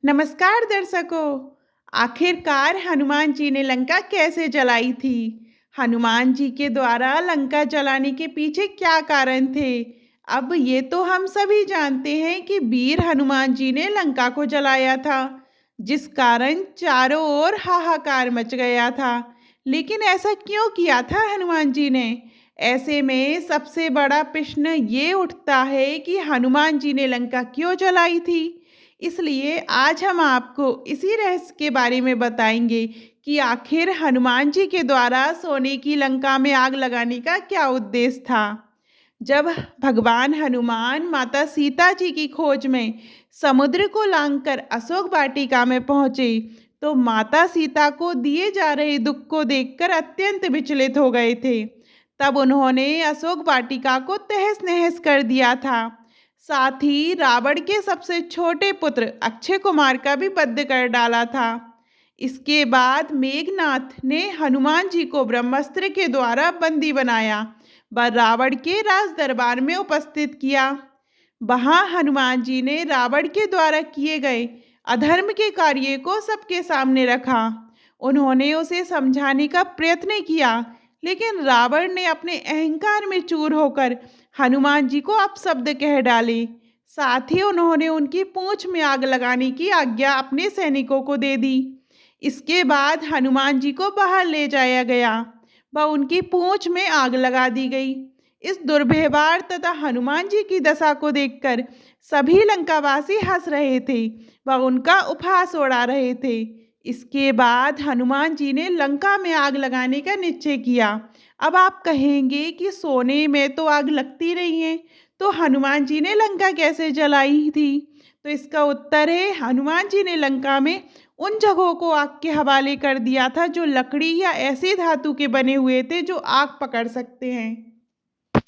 नमस्कार दर्शकों। आखिरकार हनुमान जी ने लंका कैसे जलाई थी? हनुमान जी के द्वारा लंका जलाने के पीछे क्या कारण थे? अब ये तो हम सभी जानते हैं कि वीर हनुमान जी ने लंका को जलाया था, जिस कारण चारों ओर हाहाकार मच गया था। लेकिन ऐसा क्यों किया था हनुमान जी ने? ऐसे में सबसे बड़ा प्रश्न ये उठता है कि हनुमान जी ने लंका क्यों जलाई थी? इसलिए आज हम आपको इसी रहस्य के बारे में बताएंगे कि आखिर हनुमान जी के द्वारा सोने की लंका में आग लगाने का क्या उद्देश्य था। जब भगवान हनुमान माता सीता जी की खोज में समुद्र को लांघकर अशोक वाटिका में पहुंचे, तो माता सीता को दिए जा रहे दुख को देखकर अत्यंत विचलित हो गए थे। तब उन्होंने अशोक वाटिका को तहस नहस कर दिया था। साथ ही रावण के सबसे छोटे पुत्र अक्षय कुमार का भी वध कर डाला था। इसके बाद मेघनाथ ने हनुमान जी को ब्रह्मास्त्र के द्वारा बंदी बनाया व रावण के राज दरबार में उपस्थित किया। वहां हनुमान जी ने रावण के द्वारा किए गए अधर्म के कार्य को सबके सामने रखा। उन्होंने उसे समझाने का प्रयत्न किया, लेकिन रावण ने अपने अहंकार में चूर होकर हनुमान जी को अपशब्द कह डाले। साथ ही उन्होंने उनकी पूंछ में आग लगाने की आज्ञा अपने सैनिकों को दे दी। इसके बाद हनुमान जी को बाहर ले जाया गया व उनकी पूंछ में आग लगा दी गई। इस दुर्व्यवहार तथा हनुमान जी की दशा को देखकर सभी लंकावासी हंस रहे थे व उनका उपहास उड़ा रहे थे। इसके बाद हनुमान जी ने लंका में आग लगाने का निश्चय किया। अब आप कहेंगे कि सोने में तो आग लगती नहीं है, तो हनुमान जी ने लंका कैसे जलाई थी? तो इसका उत्तर है, हनुमान जी ने लंका में उन जगहों को आग के हवाले कर दिया था जो लकड़ी या ऐसे धातु के बने हुए थे जो आग पकड़ सकते हैं।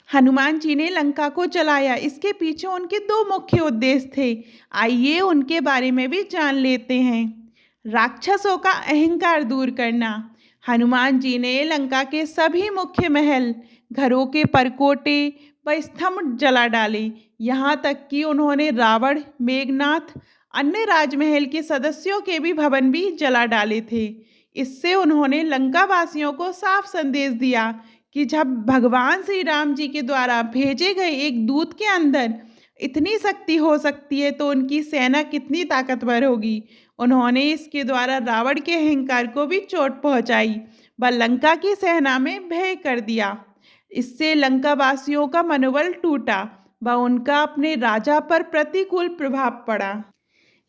हनुमान जी ने लंका को जलाया, इसके पीछे उनके दो मुख्य उद्देश्य थे। आइए उनके बारे में भी जान लेते हैं। राक्षसों का अहंकार दूर करना। हनुमान जी ने लंका के सभी मुख्य महल, घरों के परकोटे व स्तंभ जला डाले। यहाँ तक कि उन्होंने रावण, मेघनाथ, अन्य राजमहल के सदस्यों के भी भवन भी जला डाले थे। इससे उन्होंने लंका वासियों को साफ संदेश दिया कि जब भगवान श्री राम जी के द्वारा भेजे गए एक दूत के अंदर इतनी शक्ति हो सकती है, तो उनकी सेना कितनी ताकतवर होगी। उन्होंने इसके द्वारा रावण के अहंकार को भी चोट पहुंचाई व लंका की सेना में भय कर दिया। इससे लंका वासियों का मनोबल टूटा व उनका अपने राजा पर प्रतिकूल प्रभाव पड़ा।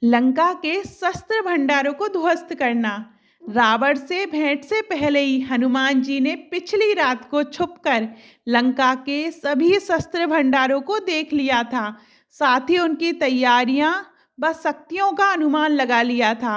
लंका के शस्त्र भंडारों को ध्वस्त करना। रावण से भेंट से पहले ही हनुमान जी ने पिछली रात को छुपकर लंका के सभी शस्त्र भंडारों को देख लिया था। साथ ही उनकी तैयारियां व शक्तियों का अनुमान लगा लिया था।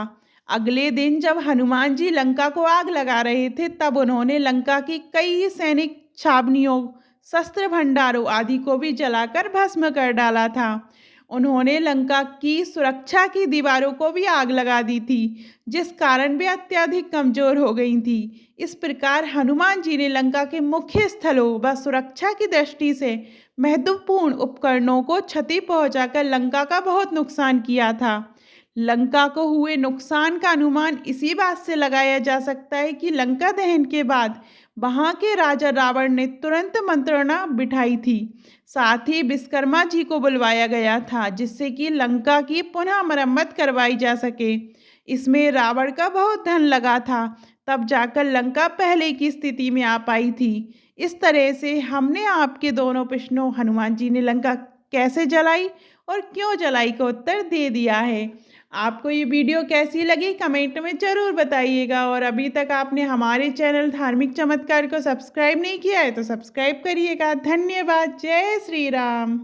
अगले दिन जब हनुमान जी लंका को आग लगा रहे थे, तब उन्होंने लंका की कई सैनिक छावनियों, शस्त्र भंडारों आदि को भी जलाकर भस्म कर डाला था। उन्होंने लंका की सुरक्षा की दीवारों को भी आग लगा दी थी, जिस कारण वे अत्यधिक कमजोर हो गई थी। इस प्रकार हनुमान जी ने लंका के मुख्य स्थलों व सुरक्षा की दृष्टि से महत्वपूर्ण उपकरणों को क्षति पहुंचाकर लंका का बहुत नुकसान किया था। लंका को हुए नुकसान का अनुमान इसी बात से लगाया जा सकता है कि लंका दहन के बाद वहां के राजा रावण ने तुरंत मंत्रणा बिठाई थी। साथ ही विश्वकर्मा जी को बुलवाया गया था, जिससे कि लंका की पुनः मरम्मत करवाई जा सके। इसमें रावण का बहुत धन लगा था, तब जाकर लंका पहले की स्थिति में आ पाई थी। इस तरह से हमने आपके दोनों प्रश्नों, हनुमान जी ने लंका कैसे जलाई और क्यों जलाई, का उत्तर दे दिया है। आपको ये वीडियो कैसी लगी कमेंट में ज़रूर बताइएगा, और अभी तक आपने हमारे चैनल धार्मिक चमत्कार को सब्सक्राइब नहीं किया है तो सब्सक्राइब करिएगा। धन्यवाद। जय श्री राम।